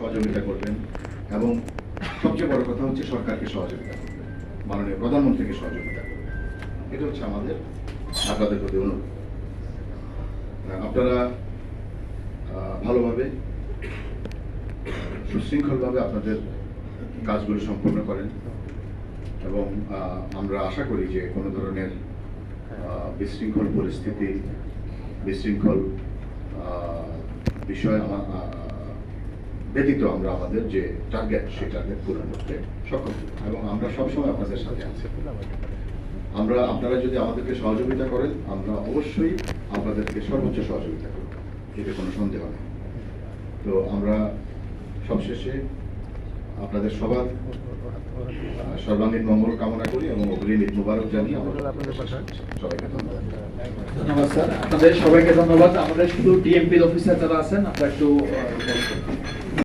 সহযোগিতা করবেন এবং সবচেয়ে বড় কথা হচ্ছে সরকারকে সহযোগিতা করবেন, মাননীয় প্রধানমন্ত্রীকে সহযোগিতা করবেন। এটা হচ্ছে আমাদের আপনাদের প্রতি অনুরোধ। আপনারা ভালোভাবে সুশৃঙ্খলভাবে আপনাদের কাজগুলো সম্পন্ন করেন এবং আমরা আশা করি যে কোনো ধরনের বিশৃঙ্খল পরিস্থিতি, বিশৃঙ্খল বিষয় ব্যতীত আমরা আমাদের যে টার্গেট সেই টার্গেট পূরণ করতে সক্ষম হব এবং আমরা সবসময় আপনাদের সাথে আছি। আপনারা যদি আমাদেরকে সহযোগিতা করেন, আমরা অবশ্যই আপনাদেরকে সর্বোচ্চ সহযোগিতা করব, এতে কোনো সন্দেহ নেই। তো আমরা সবশেষে আপনাদের সবার সর্বাঙ্গীন মঙ্গল কামনা করি এবং অগ্রিম ঈদ মুবারক জানিয়ে সবাইকে ধন্যবাদ। ধন্যবাদ স্যার, আপনাদের সবাইকে ধন্যবাদ। আমাদের শুধু ডিএমপির অফিসার যারা আছেন আপনারা একটু